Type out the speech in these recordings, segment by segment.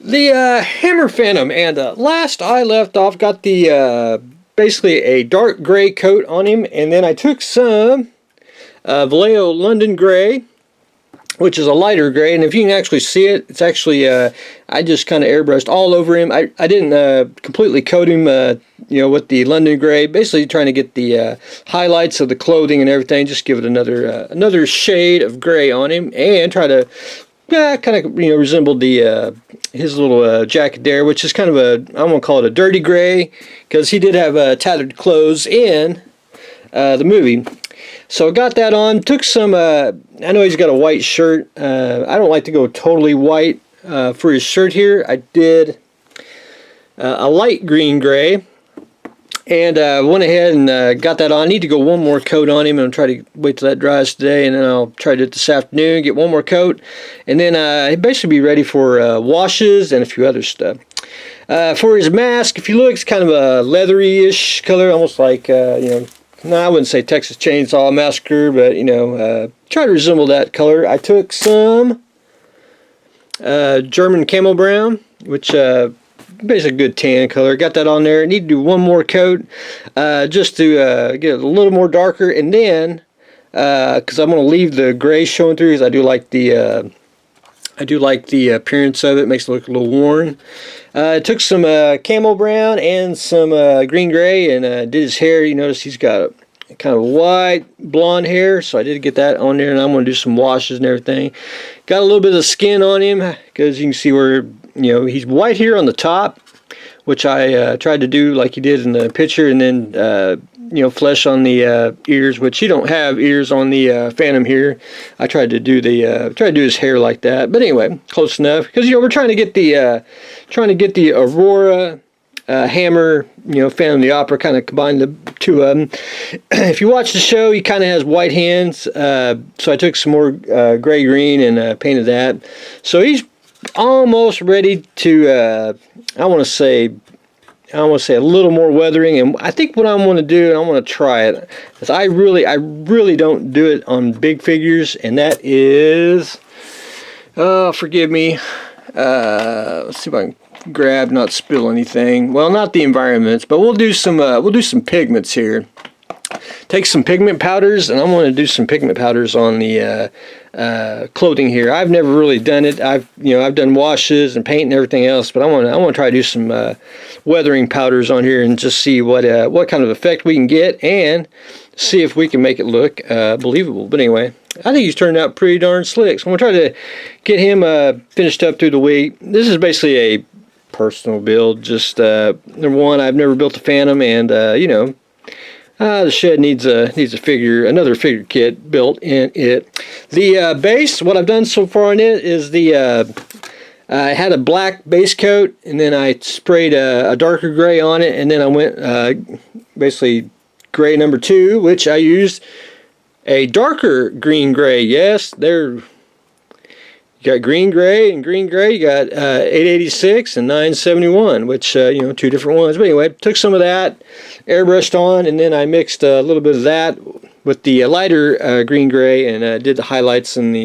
The Hammer Phantom, and last I left off, got the basically a dark gray coat on him, and then I took some Vallejo London Gray, which is a lighter gray, and if you can actually see it, it's actually, I just kind of airbrushed all over him. I didn't completely coat him, with the London Gray, basically trying to get the highlights of the clothing and everything, just give it another shade of gray on him, and try to kind of resemble the his little jacket there, which is kind of I won't call it a dirty gray, because he did have tattered clothes in the movie. So I got that on, took some, I know he's got a white shirt. I don't like to go totally white for his shirt here. I did a light green gray, and went ahead and got that on. I need to go one more coat on him, and I'll try to wait till that dries today, and then I'll try to do it this afternoon, get one more coat, and then he'll basically be ready for washes and a few other stuff. For his mask, if you look, it's kind of a leathery-ish color, almost like, no, I wouldn't say Texas Chainsaw Massacre, but, try to resemble that color. I took some German Camel Brown, which basically a good tan color. Got that on there. I need to do one more coat just to get it a little more darker, and then because I'm going to leave the gray showing through, because I do like the appearance of it. It makes it look a little worn. I took some Camel Brown and some green gray, and did his hair. You notice he's got a kind of white blonde hair, so I did get that on there, and I'm going to do some washes and everything. Got a little bit of skin on him, because you can see where he's white here on the top, which I tried to do like he did in the picture, and then flesh on the ears, which you don't have ears on the Phantom here. I tried to do his hair like that, but anyway, close enough, because we're trying to get the Aurora Hammer, Phantom of the Opera, kind of combined the two of them. If you watch the show, he kind of has white hands, so I took some more gray green and painted that. So he's almost ready to, I want to say a little more weathering, and I think what I want to do, and I want to try it, is I really don't do it on big figures, and that is, forgive me, let's see if I can grab, not spill anything. Well, not the environments, but we'll do some pigments here. Take some pigment powders, and I'm going to do some pigment powders on the clothing here. I've never really done it. I've done washes and paint and everything else, but I want to try to do some weathering powders on here and just see what kind of effect we can get, and see if we can make it look believable. But anyway, I think he's turned out pretty darn slick. So I'm going to try to get him finished up through the week. This is basically a personal build. Just number one, I've never built a Phantom, and the shed needs another figure kit built in it. The base, what I've done so far on it is I had a black base coat, and then I sprayed a darker gray on it, and then I went basically gray number 2, which I used a darker green gray. Yes, you got green gray and green gray. You got 886 and 971, which two different ones. But anyway, took some of that, airbrushed on, and then I mixed a little bit of that with the lighter green gray, and did the highlights in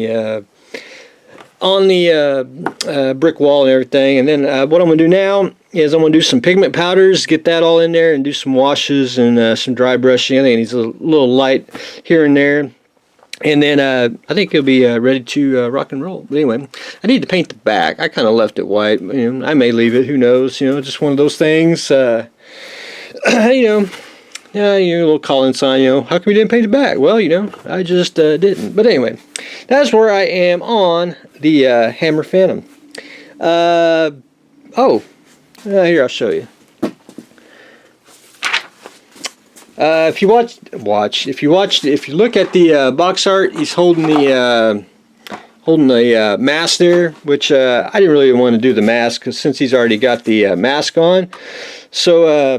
on the brick wall and everything. And then what I'm going to do now is I'm going to do some pigment powders, get that all in there, and do some washes and some dry brushing. I think it needs a little light here and there. And then I think it'll be ready to rock and roll. But anyway, I need to paint the back. I kind of left it white. I may leave it. Who knows? Just one of those things. Yeah, a little calling sign. How come you didn't paint the back? Well, I just didn't. But anyway, that's where I am on the Hammer Phantom. Here, I'll show you. If you look at the box art, he's holding the mask there, which I didn't really want to do the mask, because since he's already got the mask on. So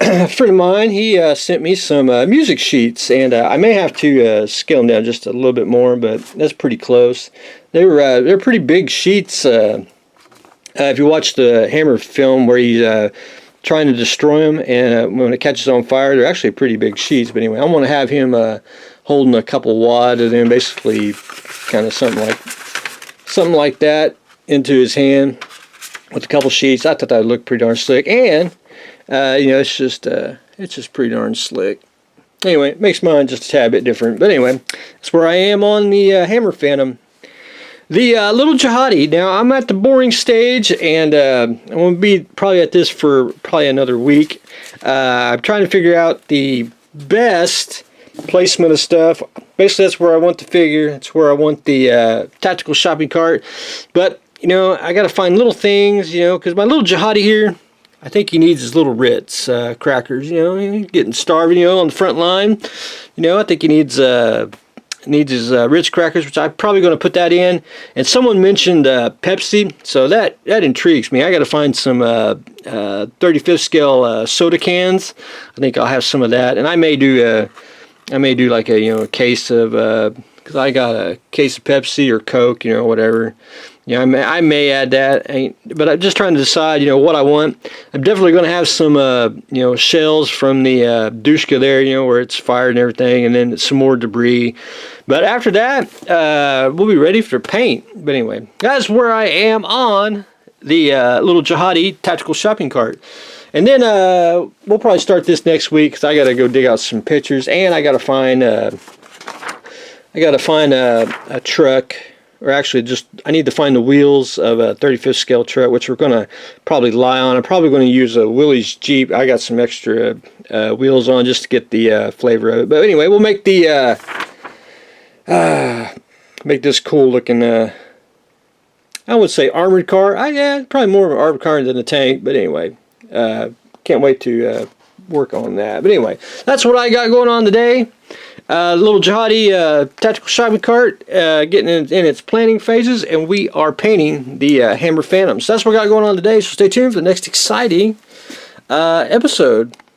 a friend of mine, he sent me some music sheets, and I may have to scale them down just a little bit more, but that's pretty close. They're pretty big sheets. If you watch the Hammer film where he's trying to destroy them, and when it catches on fire, they're actually pretty big sheets. But anyway, I'm going to have him holding a couple wad of them, basically kind of something like that. into his hand with a couple sheets. I thought that would look pretty darn slick, and it's just pretty darn slick. Anyway, it makes mine just a tad bit different. But anyway, that's where I am on the Hammer Phantom. The little Jihadi. Now, I'm at the boring stage, and I'm going to be probably at this for probably another week. I'm trying to figure out the best placement of stuff. Basically, that's where I want the figure. That's where I want the tactical shopping cart. But, I got to find little things, because my little Jihadi here, I think he needs his little Ritz crackers. He's getting starving, on the front line. I think he needs his Ritz crackers, which I'm probably going to put that in. And someone mentioned Pepsi, so that intrigues me. I got to find some 35th scale soda cans. I think I'll have some of that, and I may do like a case of because I got a case of Pepsi or Coke, whatever. I may add that, but I'm just trying to decide, what I want. I'm definitely going to have some, shells from the Dushka there, where it's fired and everything, and then some more debris. But after that, we'll be ready for paint. But anyway, that's where I am on the little Jihadi tactical shopping cart. And then we'll probably start this next week, because I got to go dig out some pictures, and I got to find a truck. Or actually, I need to find the wheels of a 35th scale truck, which we're going to probably lie on. I'm probably going to use a Willys Jeep. I got some extra wheels on just to get the flavor of it. But anyway, we'll make make this cool looking, I would say armored car. Yeah, probably more of an armored car than a tank. But anyway, can't wait to work on that. But anyway, that's what I got going on today. Little Jihadi tactical shopping cart getting in its planning phases, and we are painting the Hammer Phantom. So that's what we got going on today, so stay tuned for the next exciting episode.